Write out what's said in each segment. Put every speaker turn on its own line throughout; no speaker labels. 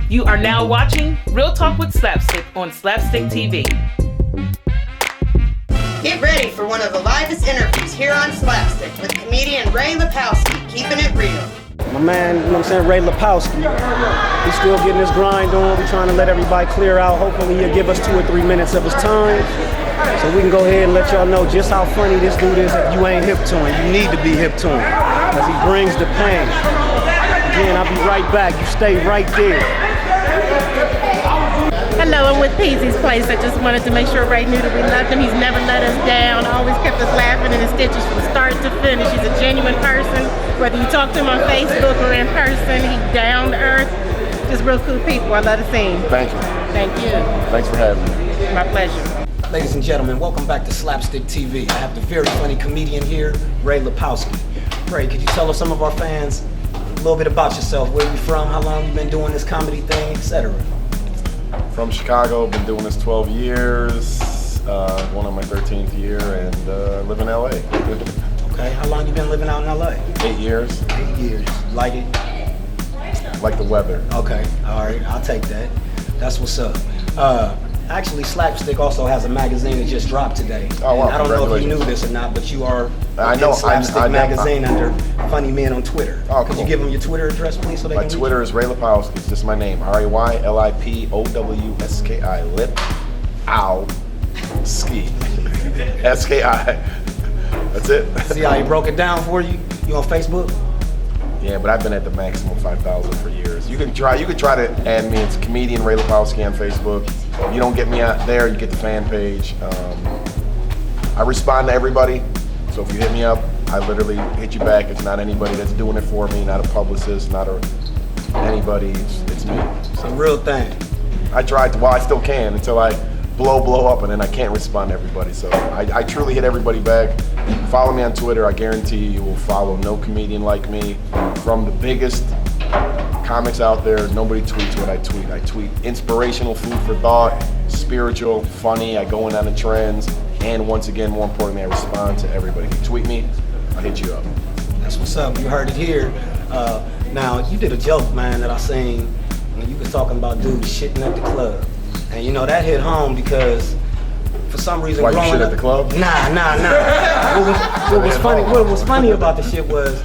You are now watching Real Talk with SlapStik on SlapStik TV.
Get ready for one of the livest interviews here on SlapStik with comedian Ray Lipowski, keeping it real.
My man, you know what I'm saying, Ray Lipowski. He's still getting his grind on. We're trying to let everybody clear out. Hopefully he'll give us 2 or 3 minutes of his time so we can go ahead and let y'all know just how funny this dude is. If you ain't hip to him, you need to be hip to him because he brings the pain. Again, I'll be right back. You stay right there.
Hello, I'm with Peasy's Place. I just wanted to make sure Ray knew that we loved him. He's never let us down, always kept us laughing in the stitches from start to finish. He's a genuine person. Whether you talk to him on Facebook or in person, he's down to earth. Just real cool people. I love to see him.
Thank you.
Thank you.
Thanks for having me.
My pleasure.
Ladies and gentlemen, welcome back to SlapStik TV. I have the very funny comedian here, Ray Lipowski. Ray, could you tell us, some of our fans, a little bit about yourself? Where you from? How long you been doing this comedy thing, etc.?
From Chicago, been doing this 12 years, going on my 13th year, and live in LA.
Okay, how long you been living out in LA?
8 years.
8 years. Like it?
Like the weather.
Okay, all right, I'll take that. That's what's up. Actually, SlapStik also has a magazine that just dropped today.
Oh, wow,
and I don't know if you knew
congratulations.
this or not, but you are
I know,
in SlapStik
I
magazine under Funny Men on Twitter.
Oh,
Could
cool.
you give them your Twitter address, please, so they
My
can reach
Twitter is Ray Lipowski. It's just my name. RayLipowski. Ski. S-K-I. That's it.
you? See how he broke it down for you? You on Facebook?
Yeah, but I've been at the maximum 5,000 for years. You can try to add me. It's comedian Ray Lipowski on Facebook. If you don't get me out there, you get the fan page. I respond to everybody, so if you hit me up, I literally hit you back. It's not anybody that's doing it for me, not a publicist, not anybody. It's me.
It's a real thing.
I tried to, well, I still can until I blow up, and then I can't respond to everybody. So I truly hit everybody back. Follow me on Twitter. I guarantee you will follow no comedian like me. From the biggest comics out there, nobody tweets what I tweet. I tweet inspirational, food for thought, spiritual, funny. I go in on the trends, and once again, more importantly, I respond to everybody. If you tweet me, I'll hit you up.
That's what's up. You heard it here. Now, you did a joke, man, that I seen when you was talking about dudes shitting at the club. And you know, that hit home because for some reason
Why, you
growing
shit
up,
at the club?
Nah. What was funny about the shit was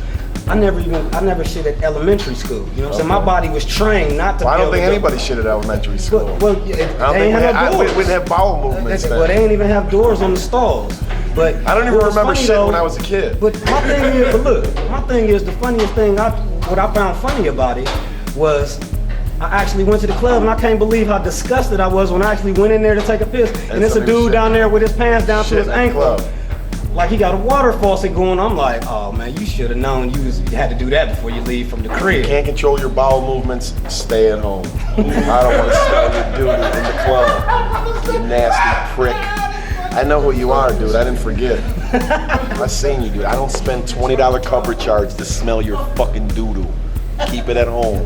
I never shit at elementary school. You know what I'm saying? My body was trained not to.
Well, I don't think anybody shit at elementary school.
Well,
I don't think we didn't have bowel movements then.
Well, they didn't even have doors on the stalls. But
I don't even remember shit
though,
when I was a kid.
But my thing is, the funniest thing, what I found funny about it was I actually went to the club and I can't believe how disgusted I was when I actually went in there to take a piss. And it's a dude down there with his pants down to his ankle. Like he got a water faucet going. I'm like, oh man, you should have known you had to do that before you leave from the crib.
You can't control your bowel movements, stay at home. I don't want to smell your dude in the club, you nasty prick. I know who you are, dude. I didn't forget. I seen you, dude. I don't spend $20 cover charge to smell your fucking doo-doo. Keep it at home.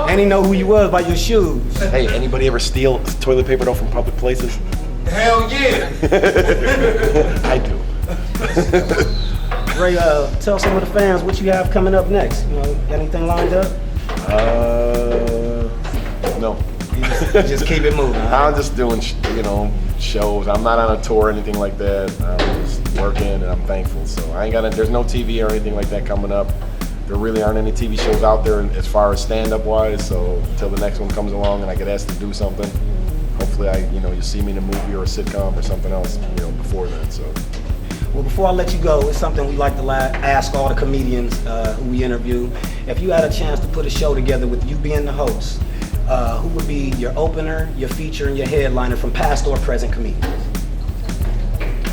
And he know who you was by your shoes.
Hey, anybody ever steal toilet paper though from public places?
Hell yeah!
I do.
Ray, tell some of the fans what you have coming up next. You know, got anything lined up?
No.
You just keep it moving. Huh?
I'm just doing, shows. I'm not on a tour or anything like that. I'm just working, and I'm thankful. So there's no TV or anything like that coming up. There really aren't any TV shows out there as far as stand-up wise. So until the next one comes along and I get asked to do something, hopefully you'll see me in a movie or a sitcom or something else, before that. So.
Well, before I let you go, it's something we like to ask all the comedians who we interview. If you had a chance to put a show together with you being the host, who would be your opener, your feature, and your headliner from past or present comedians?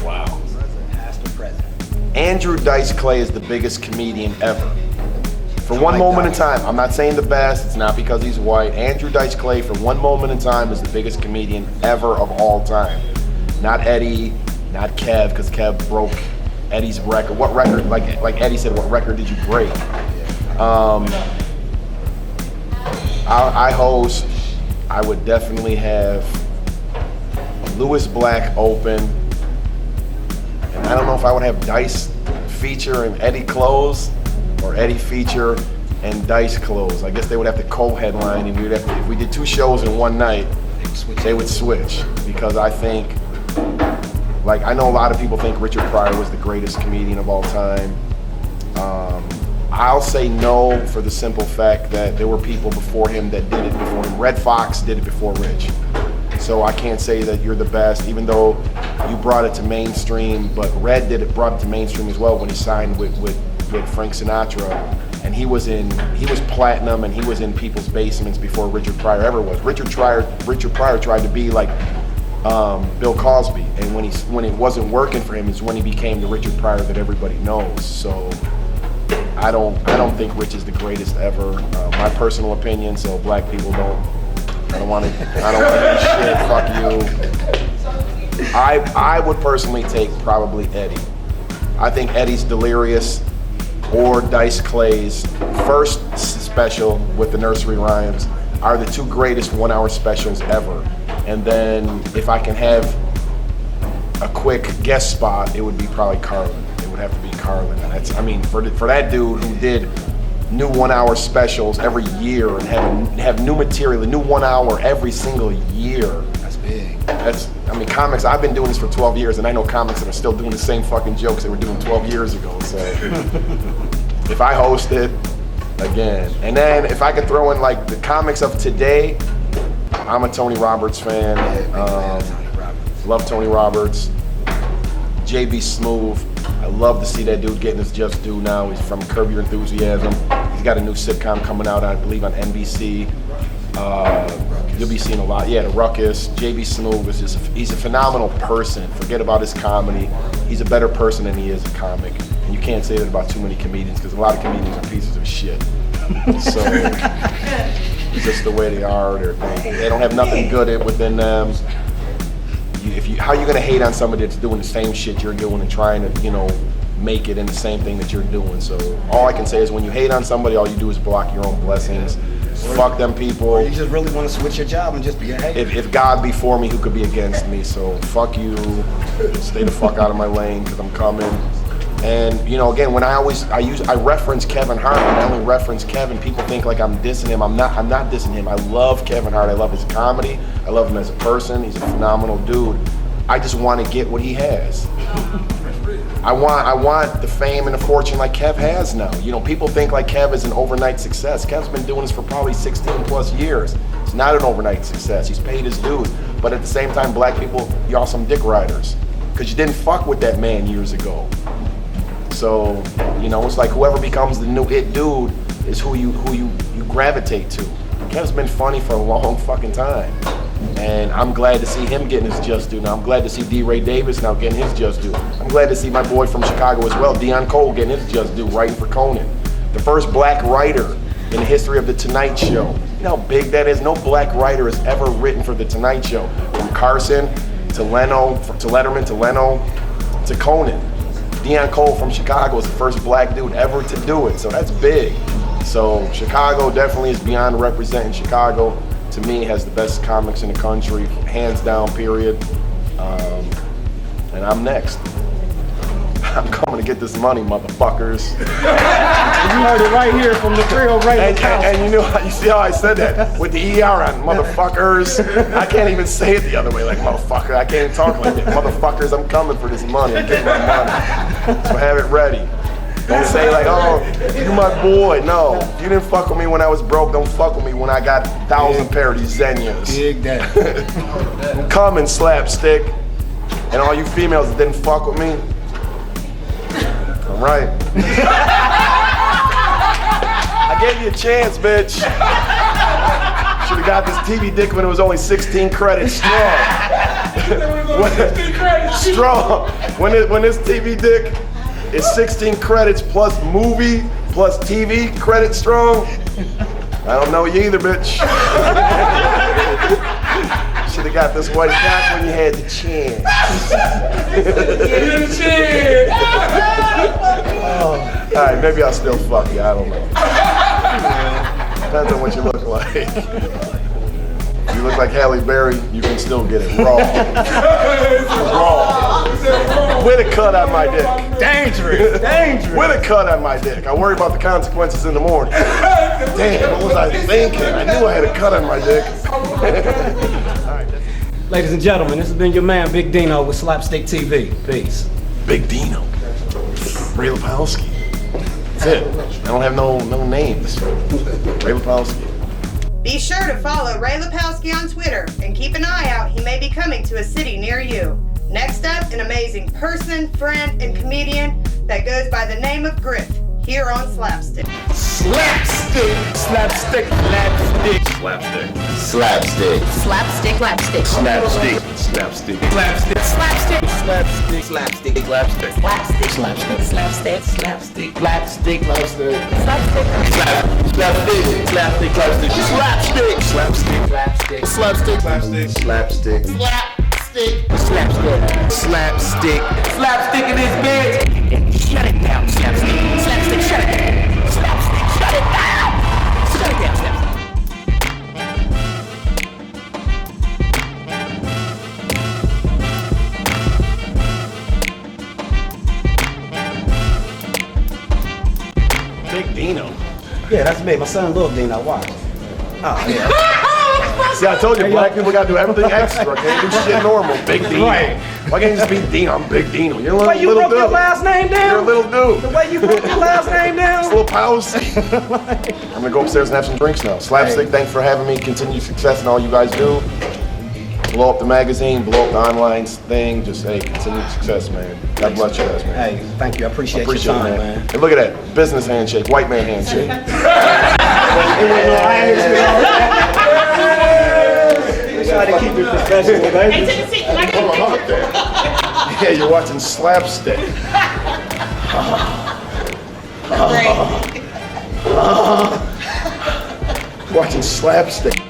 Wow.
Past or present.
Andrew Dice Clay is the biggest comedian ever. For one moment in time, I'm not saying the best, it's not because he's white. Andrew Dice Clay, for one moment in time, is the biggest comedian ever of all time. Not Eddie, not Kev, because Kev broke Eddie's record. What record? Like Eddie said, what record did you break? I host, I would definitely have Lewis Black open. And I don't know if I would have Dice feature and Eddie close, or Eddie feature and Dice close. I guess they would have to co-headline, and we'd have to, if we did 2 shows in one night, they would switch. Because I think, like, I know a lot of people think Richard Pryor was the greatest comedian of all time. I'll say no for the simple fact that there were people before him that did it before him. Red Fox did it before Rich. So I can't say that you're the best, even though you brought it to mainstream, but Red brought it to mainstream as well when he signed with Frank Sinatra. And he was platinum, and he was in people's basements before Richard Pryor ever was. Richard Pryor tried to be like Bill Cosby, and when it wasn't working for him is when he became the Richard Pryor that everybody knows. So I don't think Rich is the greatest ever. My personal opinion. So black people I don't want to hear shit. Fuck you. I would personally take probably Eddie. I think Eddie's Delirious or Dice Clay's first special with the nursery rhymes are the 2 greatest 1-hour specials ever. And then if I can have a quick guest spot, it would be probably Carlin. It would have to be Carlin. And that's, I mean, for that dude who did new 1-hour specials every year and have new material, a new 1 hour every single year. That's big. I mean, comics, I've been doing this for 12 years, and I know comics that are still doing the same fucking jokes they were doing 12 years ago. So if I host it, again. And then if I could throw in like the comics of today, I'm a Tony Roberts fan. Love Tony Roberts. JB Smoove. I love to see that dude getting his just due now. He's from Curb Your Enthusiasm. He's got a new sitcom coming out, I believe, on NBC. You'll be seeing a lot. Yeah, The Ruckus. JB Smoove is he's a phenomenal person. Forget about his comedy. He's a better person than he is a comic. And you can't say that about too many comedians, because a lot of comedians are pieces of shit. So, just the way they are. They don't have nothing good within them. How are you gonna hate on somebody that's doing the same shit you're doing and trying to, make it in the same thing that you're doing? So all I can say is when you hate on somebody, all you do is block your own blessings. Fuck them people.
Or you just really want to switch your job and just be a hater.
If God be for me, who could be against me? So fuck you. Stay the fuck out of my lane, because I'm coming. And again, when I reference Kevin Hart, and I only reference Kevin, people think like I'm dissing him. I'm not dissing him. I love Kevin Hart. I love his comedy. I love him as a person. He's a phenomenal dude. I just want to get what he has. I want the fame and the fortune like Kev has now. People think like Kev is an overnight success. Kev's been doing this for probably 16 plus years. It's not an overnight success. He's paid his dues. But at the same time, black people, y'all some dick riders. Because you didn't fuck with that man years ago. So, it's like whoever becomes the new it dude is who you gravitate to. Kev's been funny for a long fucking time. And I'm glad to see him getting his just due now. I'm glad to see D. Ray Davis now getting his just due. I'm glad to see my boy from Chicago as well, Deon Cole, getting his just due, writing for Conan. The first black writer in the history of The Tonight Show. You know how big that is? No black writer has ever written for The Tonight Show. From Carson to Leno, to Letterman to Leno to Conan. Deon Cole from Chicago is the first black dude ever to do it, so that's big. So Chicago definitely is beyond representing. Chicago, to me, has the best comics in the country, hands down, period. And I'm next. I'm coming to get this money, motherfuckers.
You heard it right here from the real Ray Lipowski.
And you see how I said that? With the ER on, motherfuckers. I can't even say it the other way, like motherfucker. I can't even talk like that. Motherfuckers, I'm coming for this money. I'm getting my money. So have it ready. Don't say like, oh, you my boy. No, you didn't fuck with me when I was broke. Don't fuck with me when I got 1,000 pair of these Xenias.
Dig that.
I'm coming, SlapStik. And all you females that didn't fuck with me, I'm right. I gave you a chance, bitch. Should've got this TV dick when it was only 16 credits strong. Strong. When this TV dick is 16 credits plus movie plus TV credits strong, I don't know you either, bitch. Should've got this white cock when you had the chance. All right, maybe I'll still fuck you. I don't know. Depends on what you look like. If you look like Halle Berry, you can still get it raw. Raw. With a cut on my dick.
Dangerous.
With a cut on my dick. I worry about the consequences in the morning. Damn, what was I thinking? I knew I had a cut on my dick.
Ladies and gentlemen, this has been your man, Big Dino with SlapStik TV. Peace.
Big Dino. Ray Lipowski. That's it. I don't have no names. Ray Lipowski.
Be sure to follow Ray Lipowski on Twitter and keep an eye out. He may be coming to a city near you. Next up, an amazing person, friend, and comedian that goes by the name of Griff here on SlapStik.
SlapStik. SlapStik. SlapStik. SlapStik.
SlapStik.
SlapStik, SlapStik.
SlapStik. SlapStik. SlapStik.
SlapStik.
SlapStik. SlapStik. SlapStik.
SlapStik, SlapStik, SlapStik, SlapStik,
SlapStik. SlapStik.
SlapStik,
SlapStik. SlapStik. SlapStik. SlapStik. Slapstick.
SlapStik,
Slapstick. Slapstick. Slapstick.
SlapStik.
Slapstick.
Slapstick in this bitch. Shut it down, SlapStik. SlapStik, shut it down. SlapStik, shut it down. Shut it down, SlapStik.
Big Dino.
Yeah, that's me. My son, Lil Dino. Watch. Oh, yeah.
See, I told you, black people gotta do everything extra. Can't do shit normal. Big Dino.
Right.
Why can't you just be Dino? I'm Big Dino. You're a
The way you
little
broke your
dude.
last name
You're a
down.
little dude.
The way you broke your last name down.
Little Lipowski. I'm gonna go upstairs and have some drinks now. SlapStik, thanks for having me. Continued success in all you guys do. Blow up the magazine, blow up the online thing. Just, hey, continued success, man. God bless you guys, man.
Hey, thank you. I appreciate
Appreciate
your
it,
time,
man.
man.
And look at that. Business handshake, white man handshake.
Try to keep it professional, baby.
Hold on, up there. Yeah, you're watching SlapStik. Watching SlapStik.